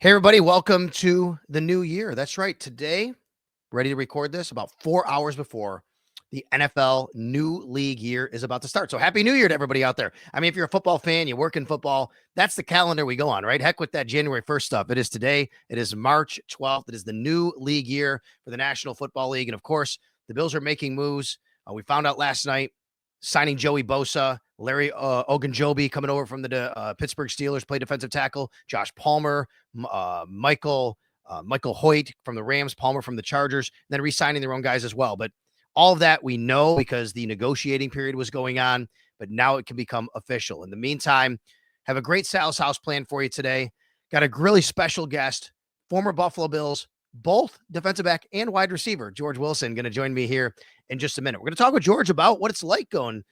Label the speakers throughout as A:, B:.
A: Hey, everybody, welcome to the new year. That's right. Today, ready to record this about 4 hours before the NFL new league year is about to start. So, Happy New Year to everybody out there. I mean, if you're a football fan, you work in football, that's the calendar we go on, right? Heck with that January 1st stuff. It is today. It is March 12th. It is the new league year for the National Football League. And of course, the Bills are making moves. We found out last night signing Joey Bosa, Larry Ogunjobi coming over from the Pittsburgh Steelers, play defensive tackle, Josh Palmer, Michael Hoyt from the Rams, Palmer from the Chargers, then re-signing their own guys as well. But all of that we know because the negotiating period was going on, but now it can become official. In the meantime, have a great Sal's House plan for you today. Got a really special guest, former Buffalo Bills, both defensive back and wide receiver, George Wilson, going to join me here in just a minute. We're going to talk with George about what it's like going,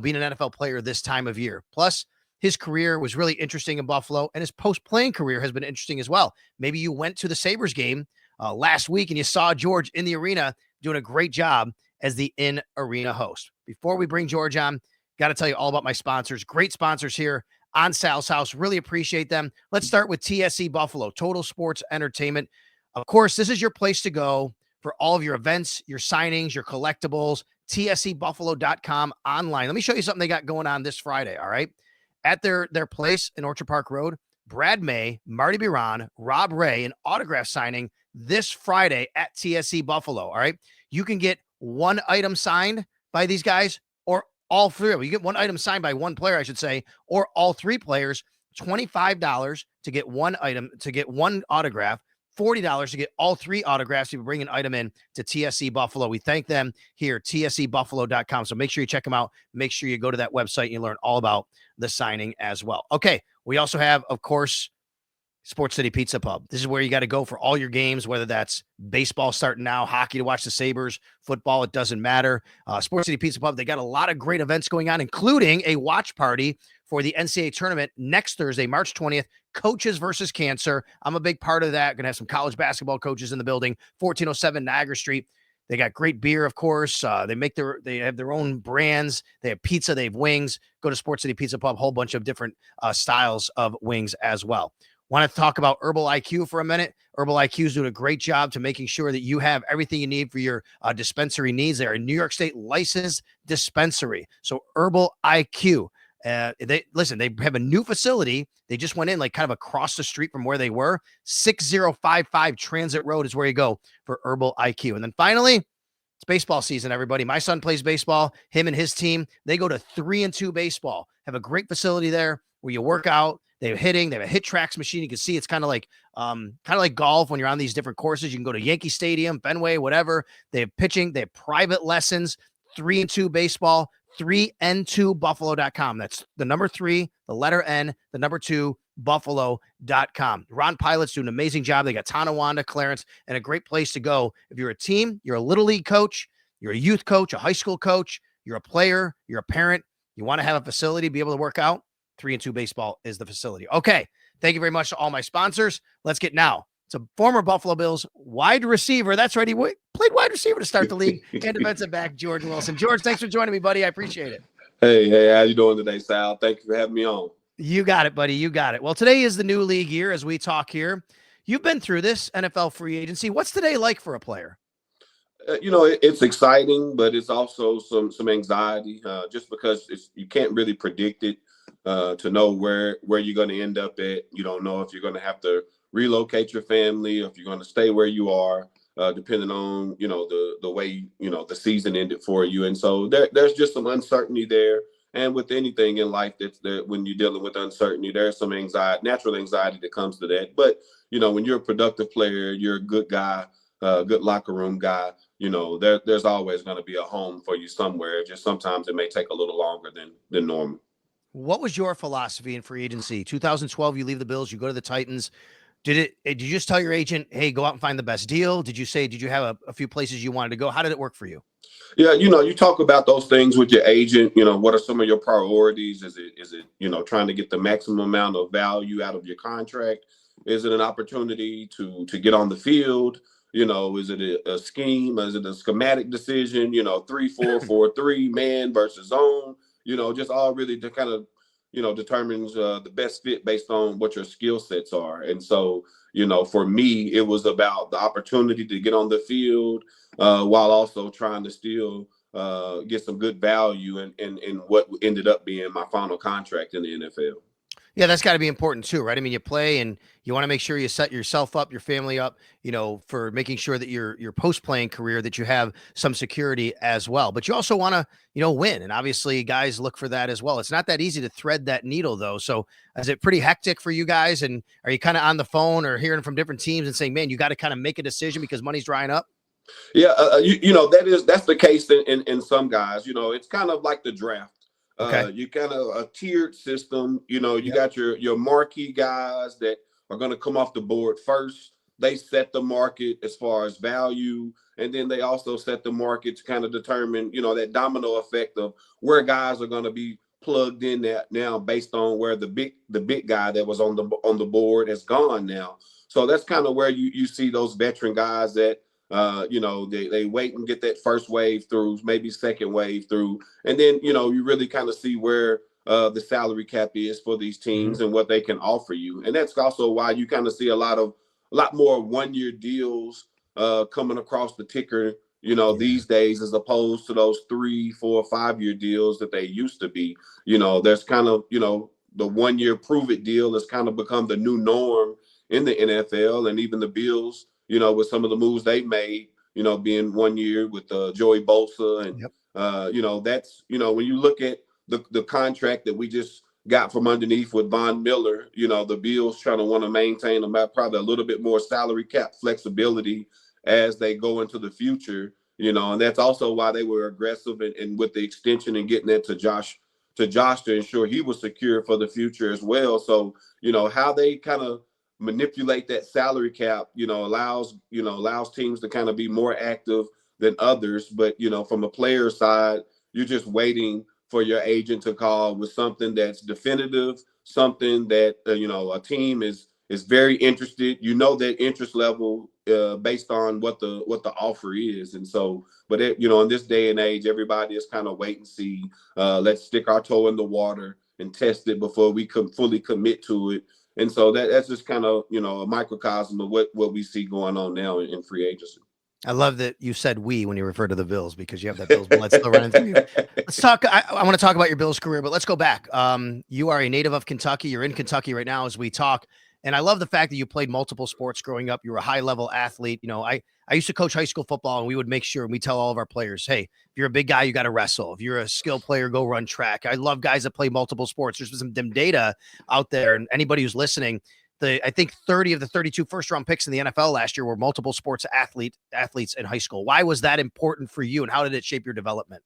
A: being an NFL player this time of year. Plus, his career was really interesting in Buffalo, and his post-playing career has been interesting as well. Maybe you went to the Sabres game last week and you saw George in the arena doing a great job as the in-arena host. Before we bring George on, got to tell you all about my sponsors. Great sponsors here on Sal's House. Really appreciate them. Let's start with TSC Buffalo, Total Sports Entertainment. Of course, this is your place to go for all of your events, your signings, your collectibles, tscbuffalo.com online. Let me show you something they got going on this Friday, all right? At their place in Orchard Park Road, Brad May, Marty Biron, Rob Ray, an autograph signing this Friday at TSC Buffalo, all right? You can get one item signed by these guys or all three of them. You get one item signed by one player, I should say, or all three players, $25 to get one item, to get one autograph, $40 to get all three autographs if you bring an item in to TSC Buffalo. We thank them here, tscbuffalo.com. So make sure you check them out. Make sure you go to that website and you learn all about the signing as well. Okay, we also have, of course, Sports City Pizza Pub. This is where you got to go for all your games, whether that's baseball starting now, hockey to watch the Sabres, football, it doesn't matter. Sports City Pizza Pub, they got a lot of great events going on, including a watch party for the NCAA tournament next Thursday, March 20th, Coaches versus Cancer. I'm a big part of that. Going to have some college basketball coaches in the building, 1407 Niagara Street. They got great beer, of course. They have their own brands. They have pizza. They have wings. Go to Sports City Pizza Pub, whole bunch of different styles of wings as well. Want to talk about Herbal IQ for a minute? Herbal IQ is doing a great job to making sure that you have everything you need for your dispensary needs. They're a New York State licensed dispensary. So Herbal IQ. They have a new facility. They just went in like kind of across the street from where they were. 6055 Transit Road is where you go for Herbal IQ. And then finally, it's baseball season, everybody. My son plays baseball. Him and his team, they go to 3-2 baseball. Have a great facility there where you work out. They have hitting. They have a hit tracks machine. You can see it's kind of like golf when you're on these different courses. You can go to Yankee Stadium, Fenway, whatever. They have pitching. They have private lessons. 3-2 baseball. 3n2buffalo.com. That's the number 3, the letter N, the number 2, buffalo.com. Ron Pilot's doing an amazing job. They got Tonawanda, Clarence, and a great place to go. If you're a team, you're a little league coach, you're a youth coach, a high school coach, you're a player, you're a parent, you want to have a facility, be able to work out, 3-2 baseball is the facility. Okay. Thank you very much to all my sponsors. Let's get now to former Buffalo Bills wide receiver. That's right. He played wide receiver to start the league and defensive back, George Wilson. George, thanks for joining me, buddy. I appreciate it.
B: Hey, how you doing today, Sal? Thank you for having me on.
A: You got it, buddy. You got it. Well, today is the new league year as we talk here. You've been through this NFL free agency. What's today like for a player?
B: It's exciting, but it's also some anxiety just because you can't really predict it to know where you're going to end up at. You don't know if you're going to have to relocate your family, or if you're going to stay where you are, depending on, the way, the season ended for you. And so there's just some uncertainty there. And with anything in life when you're dealing with uncertainty, there's some natural anxiety that comes to that. But, when you're a productive player, you're a good guy, good locker room guy, there's always going to be a home for you somewhere. Just sometimes it may take a little longer than normal.
A: What was your philosophy in free agency? 2012, you leave the Bills, you go to the Titans. Did you just tell your agent, hey, go out and find the best deal? Did you have a few places you wanted to go? How did it work for you?
B: Yeah, you talk about those things with your agent. What are some of your priorities? Is it trying to get the maximum amount of value out of your contract? Is it an opportunity to get on the field? Is it a scheme? Is it a schematic decision? 3-4-3 man versus zone. Just all really to kind of determines the best fit based on what your skill sets are. And so, for me, it was about the opportunity to get on the field while also trying to still get some good value in what ended up being my final contract in the NFL.
A: Yeah, that's got to be important too, right? I mean, you play and you want to make sure you set yourself up, your family up, for making sure that your post-playing career that you have some security as well. But you also want to, win. And obviously guys look for that as well. It's not that easy to thread that needle though. So is it pretty hectic for you guys? And are you kind of on the phone or hearing from different teams and saying, man, you got to kind of make a decision because money's drying up?
B: Yeah, that's the case in some guys. It's kind of like the draft.
A: Okay.
B: You kind of a tiered system. You
A: Yep.
B: got your marquee guys that are going to come off the board first. They set the market as far as value, and then they also set the market to kind of determine, that domino effect of where guys are going to be plugged in that now based on where the big guy that was on the board has gone now. So that's kind of where you see those veteran guys that they wait and get that first wave through, maybe second wave through, and then you really kind of see where the salary cap is for these
A: Mhm.
B: teams and what they can offer you. And that's also why you kind of see a lot more 1-year deals coming across the ticker,
A: Yeah.
B: these days, as opposed to those 3, 4, 5-year deals that they used to be. There's kind of, the 1-year prove it deal has kind of become the new norm in the NFL, and even the Bills, with some of the moves they made, being 1 year with Joey Bosa. And,
A: Yep.
B: that's, when you look at the contract that we just got from underneath with Von Miller, the Bills trying to want to maintain about probably a little bit more salary cap flexibility as they go into the future, and that's also why they were aggressive and with the extension and getting it to Josh to ensure he was secure for the future as well. So, how they kind of manipulate that salary cap, allows teams to kind of be more active than others. But, from a player side, you're just waiting for your agent to call with something that's definitive, something that, a team is very interested. That interest level based on what the offer is. And so, but in this day and age, everybody is kind of wait and see. Let's stick our toe in the water and test it before we can fully commit to it. And so that's just kind of, a microcosm of what we see going on now in free agency.
A: I love that you said we when you refer to the Bills because you have that Bills blood still running through you. Let's talk. I want to talk about your Bills career, but let's go back. You are a native of Kentucky. You're in Kentucky right now as we talk. And I love the fact that you played multiple sports growing up. You were a high level athlete. I used to coach high school football, and we would make sure and we tell all of our players, hey, if you're a big guy, you got to wrestle. If you're a skill player, go run track. I love guys that play multiple sports. There's some data out there, and anybody who's listening, I think 30 of the 32 first round picks in the NFL last year were multiple sports athletes in high school. Why was that important for you, and how did it shape your development?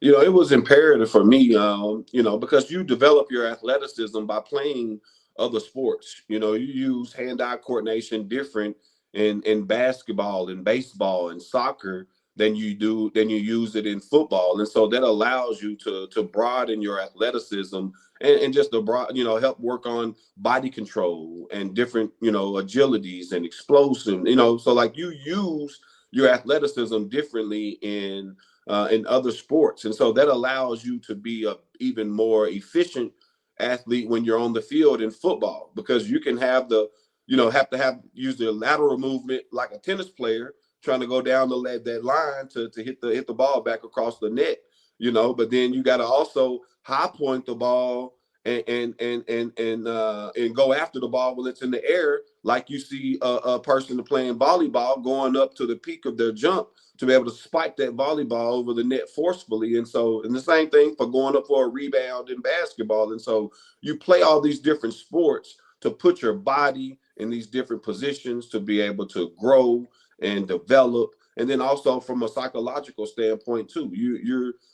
B: It was imperative for me, because you develop your athleticism by playing other sports. You use hand-eye coordination different in basketball and baseball and soccer than you use it in football. And so that allows you to broaden your athleticism and just to help work on body control and different, agilities and explosive, so like you use your athleticism differently in other sports. And so that allows you to be a even more efficient athlete when you're on the field in football, because you can have use the lateral movement like a tennis player trying to go down that line to hit the ball back across the net, but then you got to also high point the ball and go after the ball when it's in the air, like you see a person playing volleyball going up to the peak of their jump to be able to spike that volleyball over the net forcefully. And the same thing for going up for a rebound in basketball. And so you play all these different sports to put your body in these different positions to be able to grow and develop. And then also from a psychological standpoint too,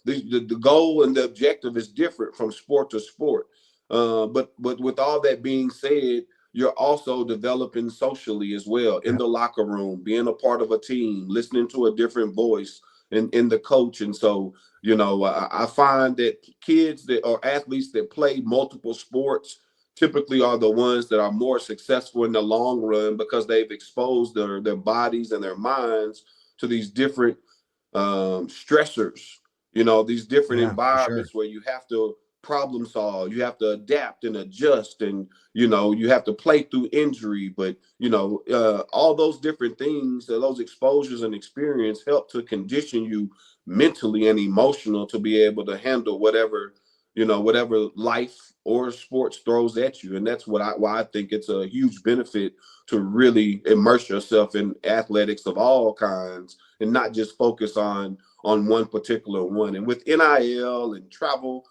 B: the goal and the objective is different from sport to sport. But with all that being said, you're also developing socially as well in the locker room, being a part of a team, listening to a different voice in the coach. And so, I find that kids that are athletes that play multiple sports typically are the ones that are more successful in the long run because they've exposed their bodies and their minds to these different stressors, these different
A: Yeah, for sure.
B: environments where you have to problem solve. You have to adapt and adjust, and you have to play through injury. But all those different things, those exposures and experience help to condition you mentally and emotional to be able to handle whatever life or sports throws at you. And that's why I think it's a huge benefit to really immerse yourself in athletics of all kinds and not just focus on one particular one. And with NIL and travel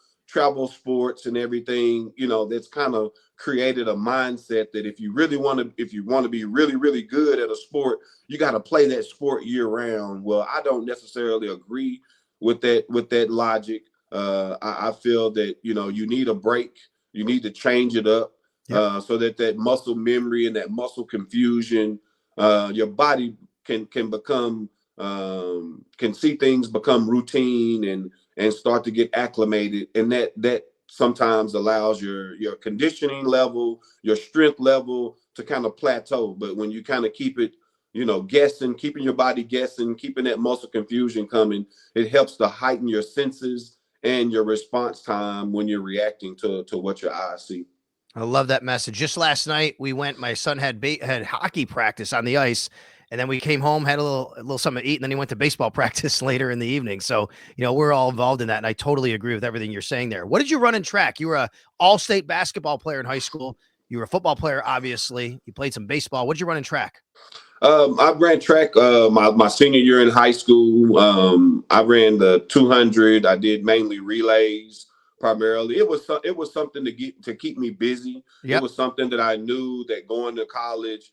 B: sports and everything, that's kind of created a mindset that if you want to be really, really good at a sport, you got to play that sport year round. Well, I don't necessarily agree with that logic. I feel that, you need a break. You need to change it up.
A: Yep.
B: So that muscle memory and that muscle confusion, your body can become, can see things become routine and start to get acclimated. And that sometimes allows your conditioning level, your strength level to kind of plateau. But when you kind of keep it, guessing, keeping your body guessing, keeping that muscle confusion coming, it helps to heighten your senses and your response time when you're reacting to what your eyes see.
A: I love that message. Just last night, my son had hockey practice on the ice, and then we came home, had a little something to eat, and then he went to baseball practice later in the evening. So, we're all involved in that, and I totally agree with everything you're saying there. What did you run in track? You were a all-state basketball player in high school. You were a football player, obviously. You played some baseball. What did you run in track?
B: I ran track my senior year in high school. I ran the 200. I did mainly relays primarily. It was something to keep me busy.
A: Yep.
B: It was something that I knew that going to college,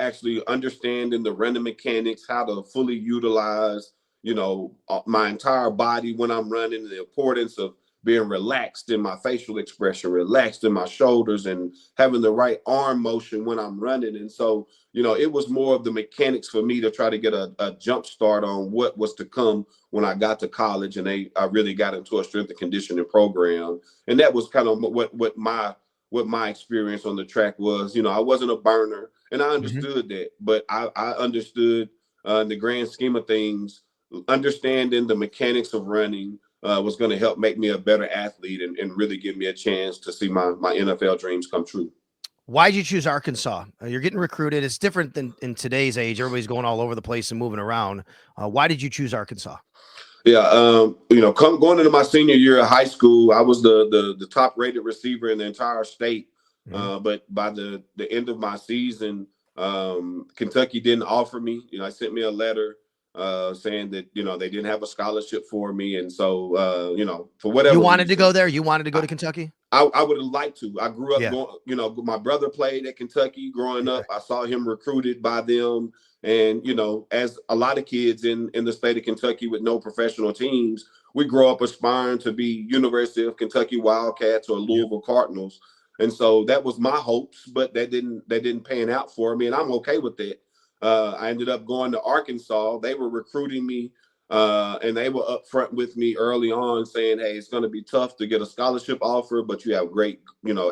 B: actually understanding the running mechanics, how to fully utilize, my entire body when I'm running, the importance of being relaxed in my facial expression, relaxed in my shoulders, and having the right arm motion when I'm running. And so, it was more of the mechanics for me to try to get a jump start on what was to come when I got to college, and I really got into a strength and conditioning program. And that was kind of what my experience on the track was. I wasn't a burner, and I understood that, but I understood in the grand scheme of things, understanding the mechanics of running was going to help make me a better athlete and really give me a chance to see my NFL dreams come true.
A: Why'd you choose Arkansas? You're getting recruited. It's different than in today's age. Everybody's going all over the place and moving around. Why did you choose Arkansas?
B: Yeah, going into my senior year of high school, I was the top rated receiver in the entire state. But by the end of my season, Kentucky didn't offer me. They sent me a letter saying that they didn't have a scholarship for me, and so for whatever
A: you wanted
B: reason,
A: to go there. You wanted to go to Kentucky.
B: I would have liked to. I grew up going. My brother played at Kentucky growing up. I saw him recruited by them. And, as a lot of kids in the state of Kentucky with no professional teams, we grow up aspiring to be University of Kentucky Wildcats or Louisville Cardinals. And so that was my hopes, but that didn't pan out for me. And I'm okay with that. I ended up going to Arkansas. They were recruiting me and they were upfront with me early on saying, hey, it's going to be tough to get a scholarship offer, but you have great,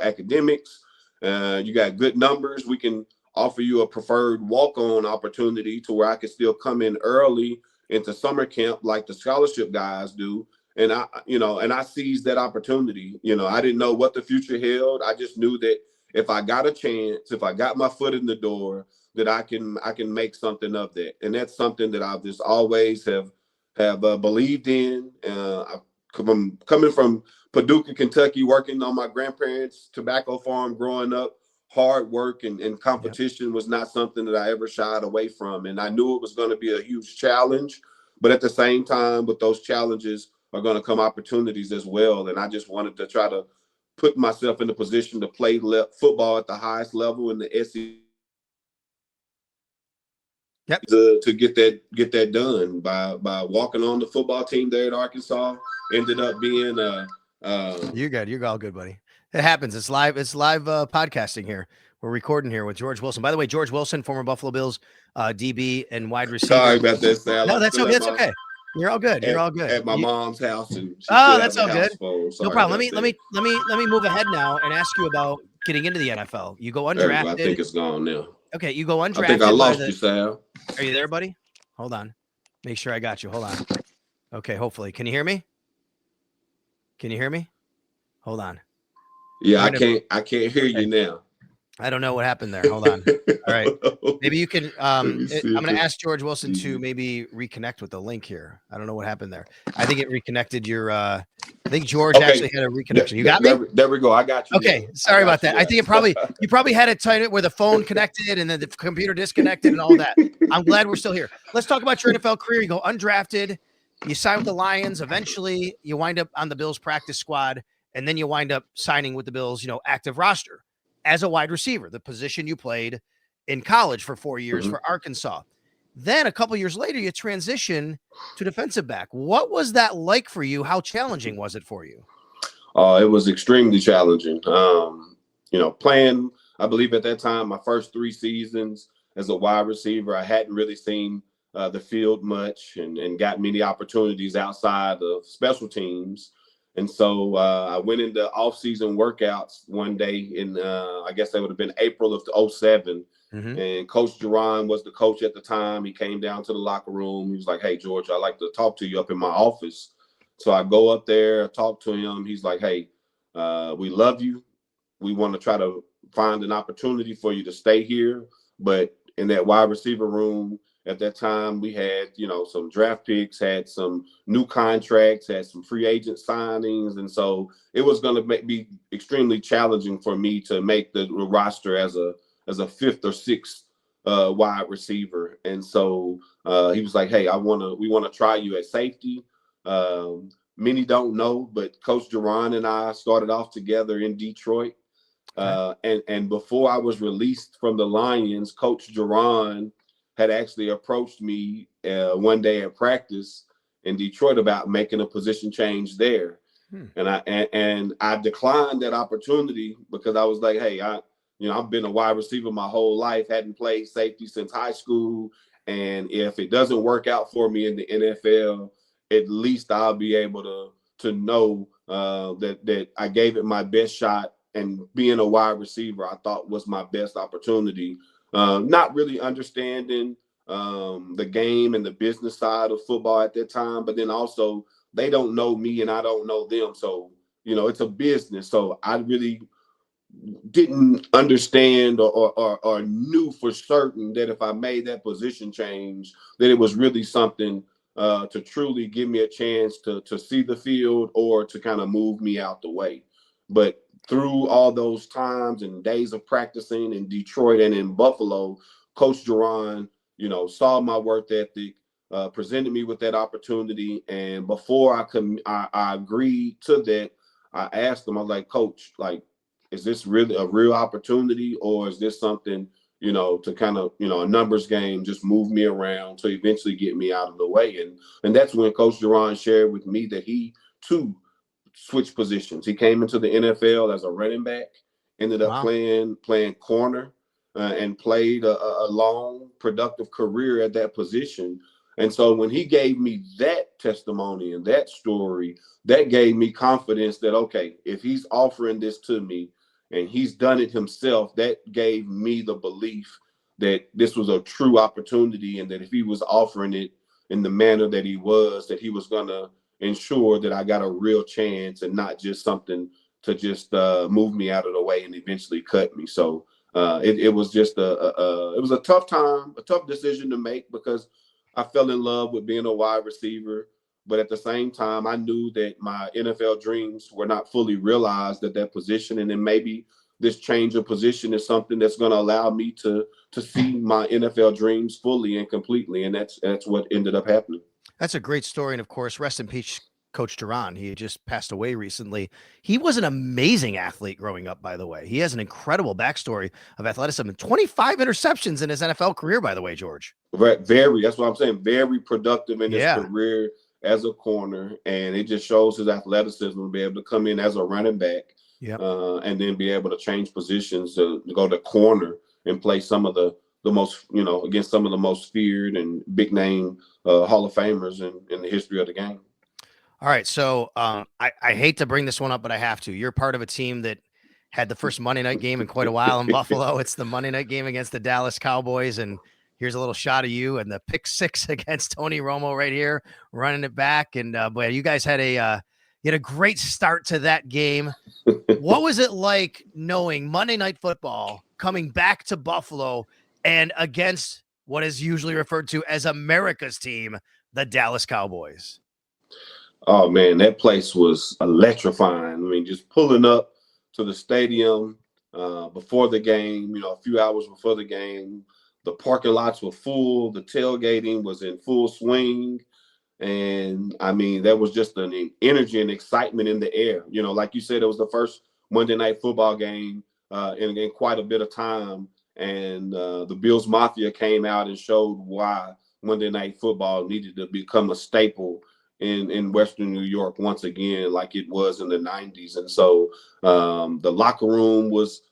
B: academics. You got good numbers. We can offer you a preferred walk-on opportunity to where I could still come in early into summer camp like the scholarship guys do. And I seized that opportunity. I didn't know what the future held. I just knew that if I got a chance, if I got my foot in the door, that I can make something of that. And that's something that I've just always have believed in. I'm coming from Paducah, Kentucky, working on my grandparents' tobacco farm growing up. Hard work and competition was not something that I ever shied away from. And I knew it was going to be a huge challenge, but at the same time, with those challenges are going to come opportunities as well. And I just wanted to try to put myself in the position to play football at the highest level in the SEC. To get that done by walking on the football team there at Arkansas. Ended up being
A: You're good. You're all good, buddy. It happens. It's live podcasting here. We're recording here with George Wilson. By the way, George Wilson, former Buffalo Bills DB and wide receiver.
B: Sorry about that, Sal.
A: No, that's okay. That's okay. You're all good. You're all good.
B: At my mom's house, and
A: that's all good. No problem. Let me move ahead now and ask you about getting into the NFL. You go undrafted.
B: I think it's gone now.
A: Okay, you go undrafted.
B: I think I lost you, Sal.
A: Are you there, buddy? Hold on. Make sure I got you. Hold on. Okay, hopefully. Can you hear me? Can you hear me? Hold on.
B: Yeah, I can't hear you now.
A: I don't know what happened there. Hold on. All right. Maybe you can, I'm
B: see
A: going to
B: if
A: ask George Wilson to
B: see.
A: maybe reconnect with the link here. I don't know what happened there. I think it reconnected your, I think George
B: Okay.
A: actually had a reconnection. You got me?
B: There we go. I got you.
A: Okay.
B: Now.
A: Sorry about that.
B: You
A: I think you probably had it tight where the phone connected and then the computer disconnected and all that. I'm glad we're still here. Let's talk about your NFL career. You go undrafted, you sign with the Lions. Eventually you wind up on the Bills practice squad, and then you wind up signing with the Bills, active roster as a wide receiver, the position you played in college for 4 years for Arkansas. Then a couple years later, you transition to defensive back. What was that like for you? How challenging was it for you?
B: It was extremely challenging. Playing, I believe at that time, my first 3 seasons as a wide receiver, I hadn't really seen the field much and got many opportunities outside of special teams. And so I went into off-season workouts one day in, I guess that would have been April of 2007. And Coach Duran was the coach at the time. He came down to the locker room. He was like, "Hey, George, I'd like to talk to you up in my office." So I go up there, talk to him. He's like, "Hey, we love you. We want to try to find an opportunity for you to stay here. But in that wide receiver room at that time, we had, some draft picks, had some new contracts, had some free agent signings. And so it was going to be extremely challenging for me to make the roster as a 5th or 6th wide receiver." And so he was like, "Hey, we want to try you at safety." Many don't know, but Coach Duran and I started off together in Detroit. And before I was released from the Lions, Coach Duran had actually approached me one day at practice in Detroit about making a position change there. And I declined that opportunity because I was like, "Hey, I've been a wide receiver my whole life, hadn't played safety since high school. And if it doesn't work out for me in the NFL, at least I'll be able to know that I gave it my best shot." And being a wide receiver, I thought was my best opportunity. Not really understanding the game and the business side of football at that time, but then also they don't know me and I don't know them. So, it's a business. So I really didn't understand or knew for certain that if I made that position change, that it was really something to truly give me a chance to see the field or to kind of move me out the way. But through all those times and days of practicing in Detroit and in Buffalo, Coach Duran, saw my work ethic, presented me with that opportunity. And before I agreed to that, I asked him, I was like, "Coach, is this really a real opportunity, or is this something, to kind of, a numbers game, just move me around to eventually get me out of the way?" And that's when Coach Duran shared with me that he too switched positions. He came into the NFL as a running back, ended up playing corner, and played a long, productive career at that position. And so when he gave me that testimony and that story, that gave me confidence that, okay, if he's offering this to me and he's done it himself, that gave me the belief that this was a true opportunity, and that if he was offering it in the manner that he was going to ensure that I got a real chance and not just something to just move me out of the way and eventually cut me. So it was just it was a tough time, a tough decision to make, because I fell in love with being a wide receiver. But at the same time, I knew that my NFL dreams were not fully realized at that position. And then maybe this change of position is something that's going to allow me to see my NFL dreams fully and completely. And that's what ended up happening.
A: That's a great story. And of course, rest in peace, Coach Duran. He just passed away recently. He was an amazing athlete growing up, by the way. He has an incredible backstory of athleticism and 25 interceptions in his NFL career, by the way, George.
B: That's what I'm saying. Very productive in his career as a corner. And it just shows his athleticism to be able to come in as a running back, and then be able to change positions to go to corner and play some of the most, against some of the most feared and big name Hall of Famers in the history of the game.
A: All right. So I hate to bring this one up, but I have to. You're part of a team that had the first Monday night game in quite a while in Buffalo. It's the Monday night game against the Dallas Cowboys. And here's a little shot of you and the pick 6 against Tony Romo right here, running it back. And boy, you guys had You had a great start to that game. What was it like knowing Monday Night Football coming back to Buffalo and against what is usually referred to as America's team, the Dallas Cowboys?
B: Oh man, that place was electrifying. I mean, just pulling up to the stadium before the game, a few hours before the game, the parking lots were full. The tailgating was in full swing. And I mean, there was just an energy and excitement in the air. Like you said, it was the first Monday Night Football game in quite a bit of time. And the Bills Mafia came out and showed why Monday Night Football needed to become a staple in Western New York once again, like it was in the 90s. And so the locker room was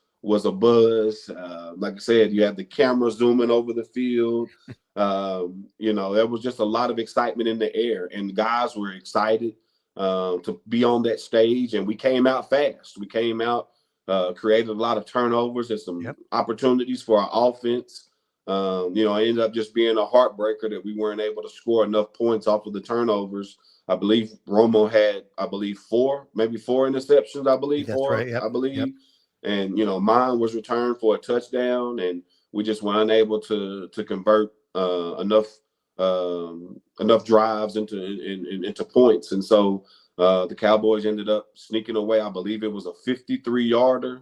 B: a buzz. Like I said, you had the camera zooming over the field. There was just a lot of excitement in the air, and guys were excited to be on that stage. And we came out fast. We came out, created a lot of turnovers and some opportunities for our offense. It ended up just being a heartbreaker that we weren't able to score enough points off of the turnovers. I believe Romo had, four interceptions. I believe
A: That's
B: four.
A: right. Yep.
B: I believe,
A: Yep.
B: and mine was returned for a touchdown, and we just were unable to convert enough drives into points. And so the Cowboys ended up sneaking away. I believe it was a 53-yarder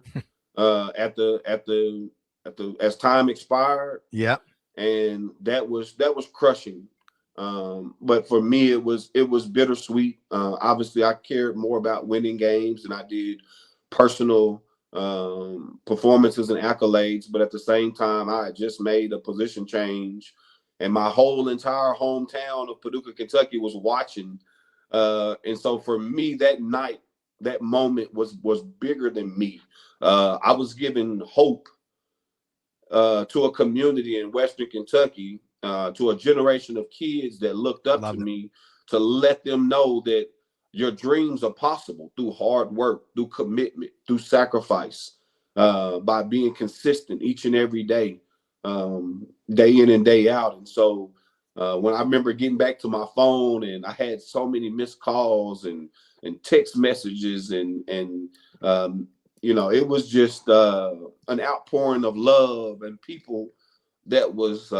B: as time expired.
A: Yeah.
B: And that was crushing. But for me, it was bittersweet. Obviously, I cared more about winning games than I did personal performances and accolades. But at the same time, I had just made a position change, and my whole entire hometown of Paducah, Kentucky was watching. And so for me, that night, that moment was bigger than me. I was giving hope to a community in Western Kentucky, to a generation of kids that looked up to me, to let them know that your dreams are possible through hard work, through commitment, through sacrifice, by being consistent each and every day, day in and day out. And so when I remember getting back to my phone, and I had so many missed calls and text messages and it was just an outpouring of love, and people that was,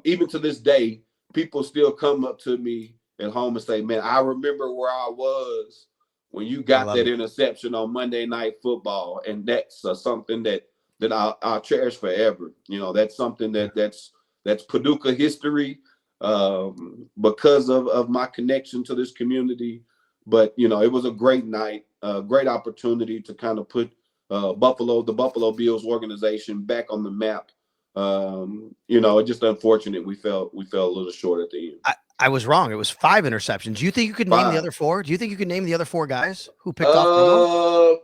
B: even to this day, people still come up to me at home and say, man, I remember where I was when you got that interception on Monday Night Football. And that's something that I'll cherish forever. That's something that's Paducah history because of my connection to this community. But, it was a great night, a great opportunity to kind of put the Buffalo Bills organization back on the map. It's just unfortunate we fell a little short at the end.
A: I was wrong. It was 5 interceptions. Do you think you could name the other 4? Do you think you could name the other 4 guys who picked off Romo?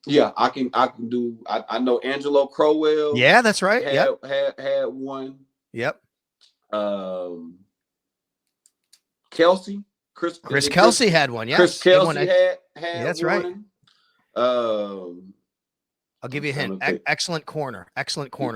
B: Yeah, I can do. I know Angelo Crowell.
A: Yeah, that's right.
B: Had one.
A: Yep.
B: Kelsey.
A: Chris Kelsey had one. Yes.
B: Chris Kelsey had
A: that's
B: one.
A: Right. I'll give you a hint. Excellent corner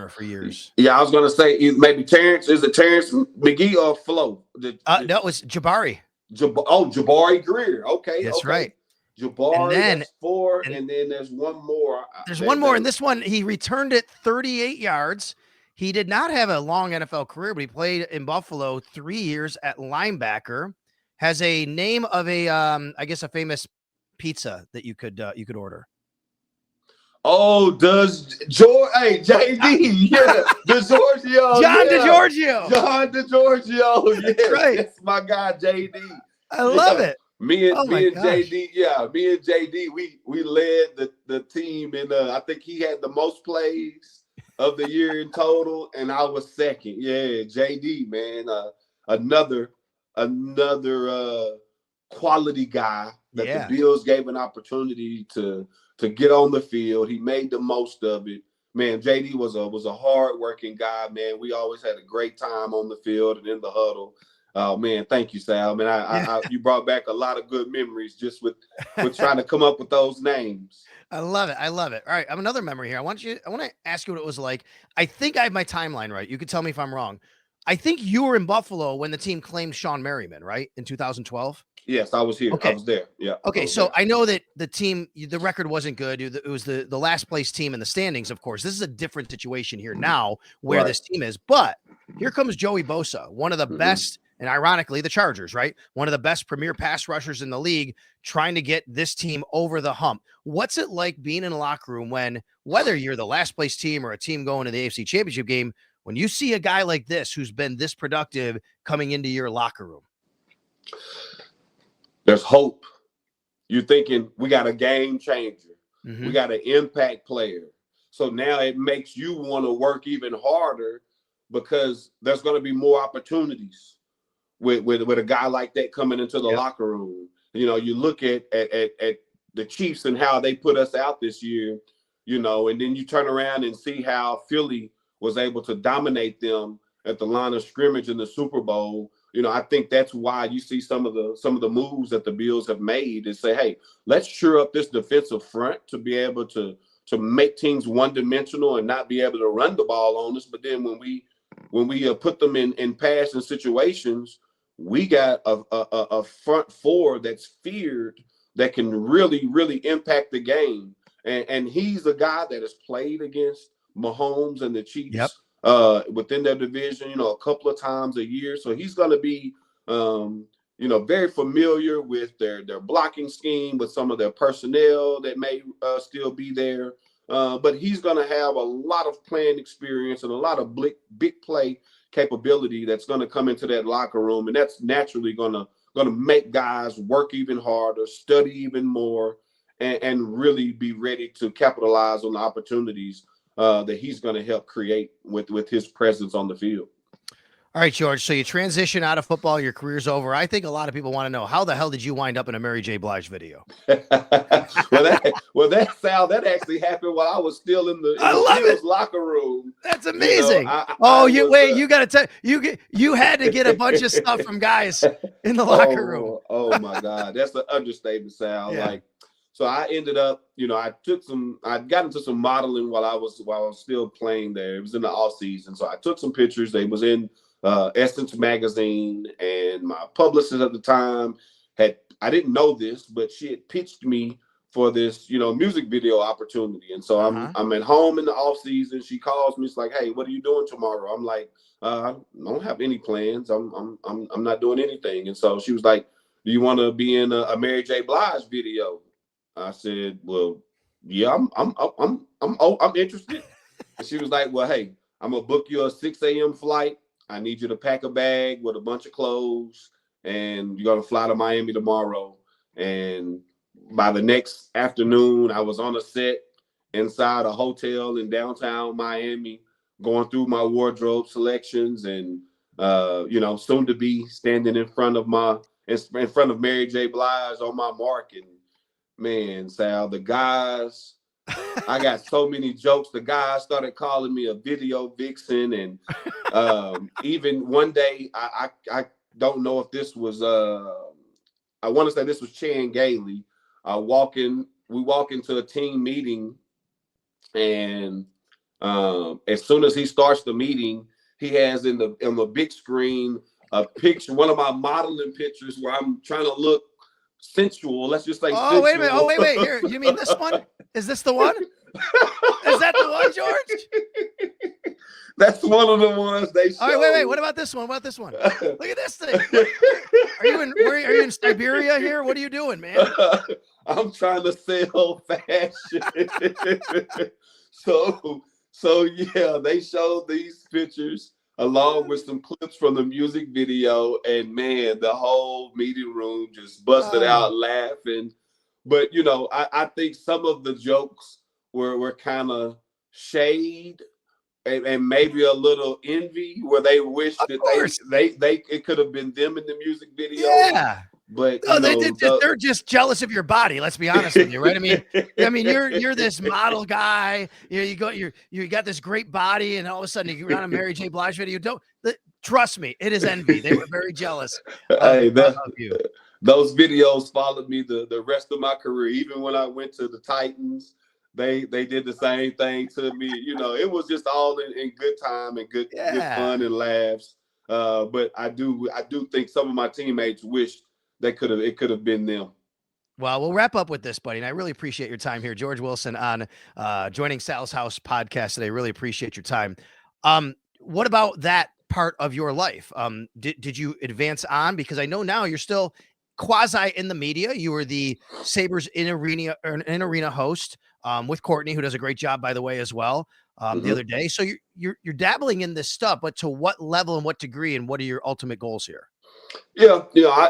A: for years.
B: Yeah, I was gonna say maybe Terrence. Is it Terrence McGee or Flo?
A: No, it was Jabari.
B: Jabari Greer. Okay,
A: that's right.
B: Jabari. And then that's 4, and then there's one more.
A: There's one more, and this one he returned it 38 yards. He did not have a long NFL career, but he played in Buffalo 3 years at linebacker. Has a name of a I guess a famous pizza that you could order.
B: Oh, JD, yeah, DeGiorgio,
A: John DeGiorgio,
B: yeah,
A: right.
B: That's my guy, JD.
A: I love it.
B: Me and JD, we led the team, and I think he had the most plays of the year in total, and I was second. Yeah, JD, man, another quality guy that the Bills gave an opportunity to get on the field. He made the most of it. Man, JD was a hard-working guy, man. We always had a great time on the field and in the huddle. Oh, man, thank you, Sal. Man, I you brought back a lot of good memories just with trying to come up with those names.
A: I love it. All right, I have another memory here. I want to ask you what it was like. I think I have my timeline right. You could tell me if I'm wrong. I think you were in Buffalo when the team claimed Sean Merriman, right? In 2012?
B: Yes, I was here. I
A: Okay.
B: was there. Yeah.
A: Okay, so I know that the record wasn't good. It was the last place team in the standings, of course. This is a different situation here now where
B: Right.
A: this team is. But here comes Joey Bosa, one of the best, and ironically, the Chargers, right? One of the best premier pass rushers in the league, trying to get this team over the hump. What's it like being in a locker room when, whether you're the last place team or a team going to the AFC Championship game, when you see a guy like this who's been this productive coming into your locker room?
B: There's hope. You're thinking we got a game changer. We got an impact player. So now it makes you want to work even harder because there's going to be more opportunities with a guy like that coming into the locker room. You know, you look at the Chiefs and how they put us out this year, you know, and then you turn around and see how Philly was able to dominate them at the line of scrimmage in the Super Bowl. You know, I think that's why you see some of the moves that the Bills have made is say, hey, let's shore up this defensive front to be able to make teams one-dimensional and not be able to run the ball on us. But then when we put them in passing situations, we got a front four that's feared that can really, really impact the game. And he's a guy that has played against Mahomes and the Chiefs within their division, you know, a couple of times a year. So he's going to be, you know, very familiar with their blocking scheme, with some of their personnel that may still be there. But he's going to have a lot of playing experience and a lot of big play capability that's going to come into that locker room. And that's naturally going to make guys work even harder, study even more, and really be ready to capitalize on the opportunities that he's going to help create with his presence on the field.
A: All right, George. So you transition out of football, your career's over. I think a lot of people want to know, how the hell did you wind up in a Mary J. Blige video?
B: well, Sal, that actually happened while I was still in the Bills locker room.
A: That's amazing. You got to tell you had to get a bunch of stuff from guys in the locker room.
B: Oh my God, that's an understatement, Sal.
A: Yeah.
B: So I ended up, you know, I got into some modeling while I was still playing there. It was in the off season, so I took some pictures. They was in Essence magazine, and my publicist at the time I didn't know this, but she had pitched me for this, you know, music video opportunity. And so I'm at home in the off season. She calls me. It's like, hey, what are you doing tomorrow? I'm like, I don't have any plans. I'm not doing anything. And so she was like, do you want to be in a Mary J. Blige video? I said, well, yeah, I'm interested. And she was like, well, hey, I'm gonna book you a 6 a.m. flight. I need you to pack a bag with a bunch of clothes, and you're gonna fly to Miami tomorrow. And by the next afternoon, I was on a set inside a hotel in downtown Miami, going through my wardrobe selections, and you know, soon to be standing in front of Mary J. Blige on my mark. And man, Sal, the guys, I got so many jokes. The guys started calling me a video vixen. And even one day, I don't know if this was, I want to say this was Chan Gailey. We walk into a team meeting, and as soon as he starts the meeting, he has in the big screen a picture, one of my modeling pictures where I'm trying to look sensual. Let's just say sensual.
A: Wait a minute. Wait. Here, you mean this one? Is this the one? Is that the one, George?
B: That's one of the ones they showed.
A: All right, wait. What about this one? Look at this thing. Are you in Siberia here? What are you doing, man?
B: I'm trying to sell fashion. So yeah, they showed these pictures along with some clips from the music video, and man, the whole meeting room just busted out laughing. But you know, I think some of the jokes were kind of shade and maybe a little envy, where they wish that they it could have been them in the music video.
A: Yeah.
B: But
A: they're just jealous of your body. Let's be honest with you, right? I mean, you're this model guy. You know, you got this great body, and all of a sudden you get on a Mary J. Blige video. Trust me, it is envy. They were very jealous of you.
B: Those videos followed me the rest of my career. Even when I went to the Titans, they did the same thing to me. You know, it was just all in good time and good fun and laughs. But I do think some of my teammates wished it could have been them.
A: Well, we'll wrap up with this, buddy. And I really appreciate your time here. George Wilson on joining Sal's House podcast today. Really appreciate your time. What about that part of your life? Did you advance on? Because I know now you're still quasi in the media. You were the Sabres in arena host with Courtney, who does a great job, by the way, as well. The other day. So you're dabbling in this stuff, but to what level and what degree, and what are your ultimate goals here?
B: Yeah,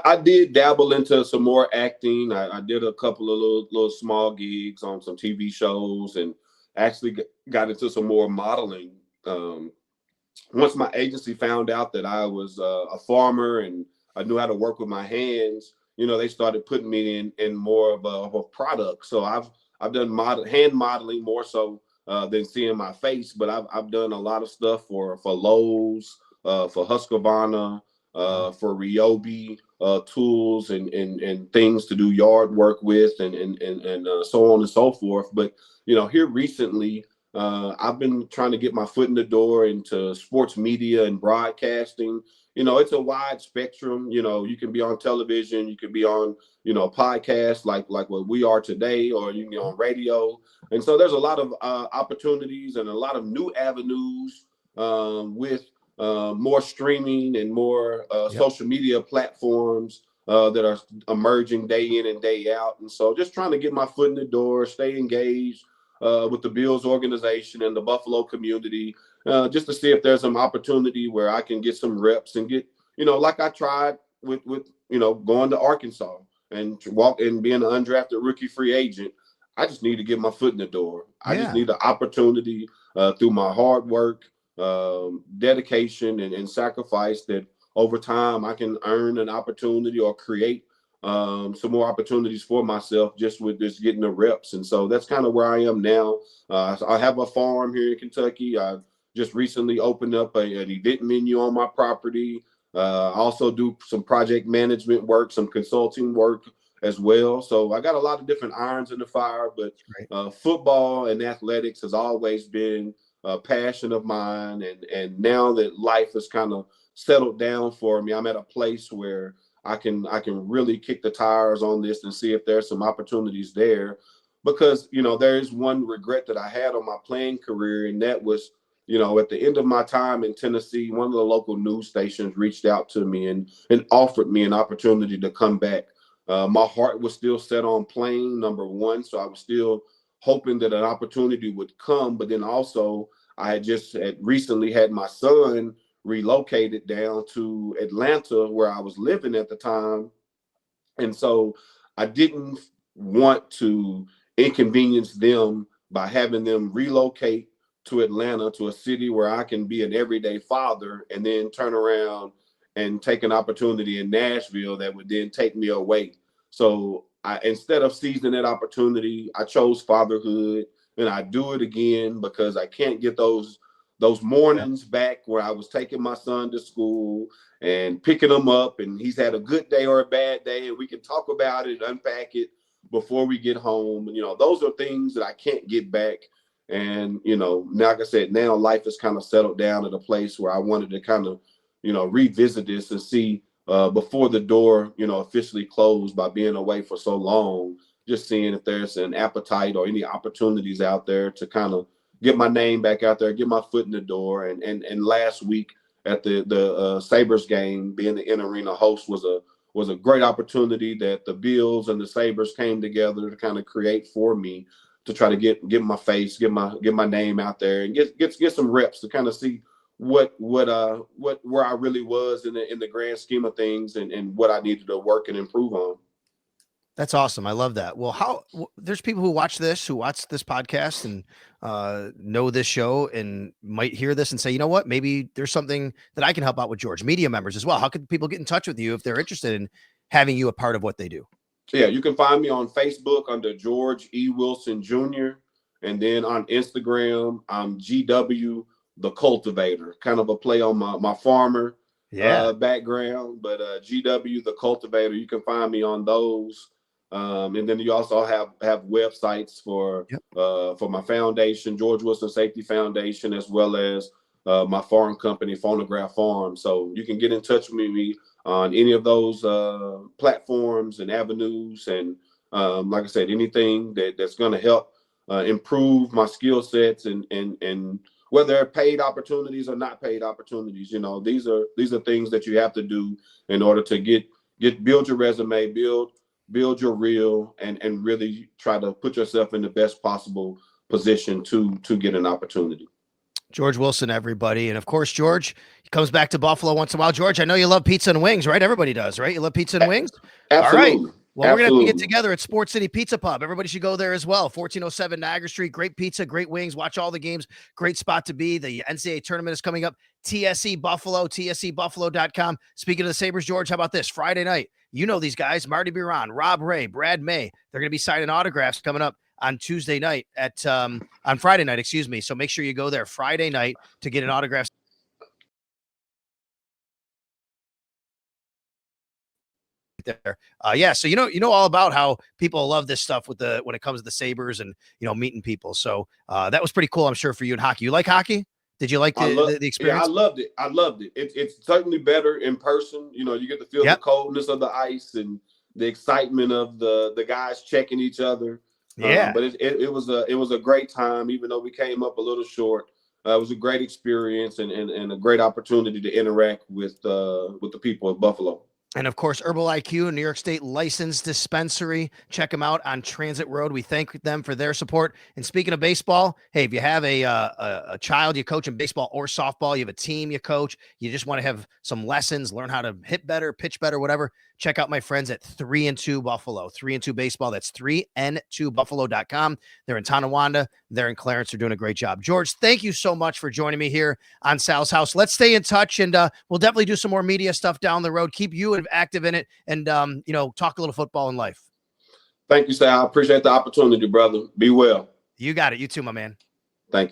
B: I did dabble into some more acting. I did a couple of little small gigs on some TV shows, and actually got into some more modeling. Once my agency found out that I was a farmer and I knew how to work with my hands, they started putting me in more of a product. So I've done hand modeling more so than seeing my face, but I've done a lot of stuff for Lowe's, for Husqvarna, for Ryobi, tools and things to do yard work with, and so on and so forth. But here recently, I've been trying to get my foot in the door into sports media and broadcasting. It's a wide spectrum. You can be on television, you can be on podcasts like what we are today, or you can be on radio. And so there's a lot of opportunities and a lot of new avenues with more streaming and more social media platforms that are emerging day in and day out. And so just trying to get my foot in the door, stay engaged with the Bills organization and the Buffalo community, just to see if there's some opportunity where I can get some reps and get, like I tried with going to Arkansas and walk and being an undrafted rookie free agent. I just need to get my foot in the door. I just need the opportunity through my hard work, dedication and sacrifice, that over time I can earn an opportunity or create some more opportunities for myself just with this getting the reps. And so that's kind of where I am now. I have a farm here in Kentucky. I just recently opened up an event menu on my property. I also do some project management work, some consulting work as well. So I got a lot of different irons in the fire, but football and athletics has always been a passion of mine. And now that life has kind of settled down for me, I'm at a place where I can really kick the tires on this and see if there's some opportunities there. Because, there is one regret that I had on my playing career, and that was, at the end of my time in Tennessee, one of the local news stations reached out to me and offered me an opportunity to come back. My heart was still set on playing, number one, so I was still hoping that an opportunity would come. But then also, I had recently had my son relocated down to Atlanta, where I was living at the time. And so I didn't want to inconvenience them by having them relocate to Atlanta, to a city where I can be an everyday father, and then turn around and take an opportunity in Nashville that would then take me away. So instead of seizing that opportunity, I chose fatherhood, and I do it again because I can't get those mornings back where I was taking my son to school and picking him up, and he's had a good day or a bad day, and we can talk about it, unpack it before we get home. Those are things that I can't get back. And, like I said, now life has kind of settled down at a place where I wanted to kind of, revisit this and see before the door, officially closed by being away for so long, just seeing if there's an appetite or any opportunities out there to kind of get my name back out there, get my foot in the door. And last week at the Sabres game, being the in-arena host was a great opportunity that the Bills and the Sabres came together to kind of create for me, to try to get my face, get my name out there, and get some reps to kind of see where I really was in the grand scheme of things, and what I needed to work and improve on.
A: That's awesome. I love that. Well, there's people who watch this podcast and know this show and might hear this and say, you know what, maybe there's something that I can help out with George. Media members as well. How can people get in touch with you if they're interested in having you a part of what they do?
B: Yeah, you can find me on Facebook under George E. Wilson Jr. And then on Instagram, I'm GW the Cultivator, kind of a play on my farmer background, but GW the Cultivator. You can find me on those. And then you also have websites for my foundation, George Wilson Safety Foundation, as well as my farm company, Phonograph Farm. So you can get in touch with me on any of those platforms and avenues. And like I said, anything that's going to help improve my skill sets and whether they're paid opportunities or not paid opportunities, these are things that you have to do in order to build your resume, build your reel, and really try to put yourself in the best possible position to get an opportunity.
A: George Wilson, everybody. And of course, George, he comes back to Buffalo once in a while. George, I know you love pizza and wings, right? Everybody does, right? You love pizza and wings?
B: Absolutely.
A: All right. Well, we're going to have to get together at Sports City Pizza Pub. Everybody should go there as well. 1407 Niagara Street. Great pizza, great wings. Watch all the games. Great spot to be. The NCAA tournament is coming up. TSC Buffalo, tscbuffalo.com. Speaking of the Sabres, George, how about this? Friday night. You know these guys, Marty Biron, Rob Ray, Brad May. They're going to be signing autographs coming up on Tuesday night on Friday night, excuse me. So make sure you go there Friday night to get an autograph. There. Yeah. So, you know all about how people love this stuff when it comes to the Sabres and, meeting people. So that was pretty cool. I'm sure for you in hockey. You like hockey? Did you like the experience?
B: Yeah, I loved it. It's certainly better in person. You get to feel the coldness of the ice and the excitement of the guys checking each other.
A: Yeah.
B: But it was a great time, even though we came up a little short. It was a great experience and a great opportunity to interact with the people of Buffalo.
A: And of course, Herbal IQ, a New York State licensed dispensary. Check them out on Transit Road. We thank them for their support. And speaking of baseball, hey, if you have a child you coach in baseball or softball, you have a team you coach, you just want to have some lessons, learn how to hit better, pitch better, whatever, check out my friends at 3-2 Buffalo, 3-2 Baseball. That's 3n2buffalo.com. They're in Tonawanda. They're in Clarence. They're doing a great job. George, thank you so much for joining me here on Sal's House. Let's stay in touch, and we'll definitely do some more media stuff down the road. Keep you active in it, and talk a little football and life.
B: Thank you, Sal. I appreciate the opportunity, brother. Be well.
A: You got it. You too, my man.
B: Thank you.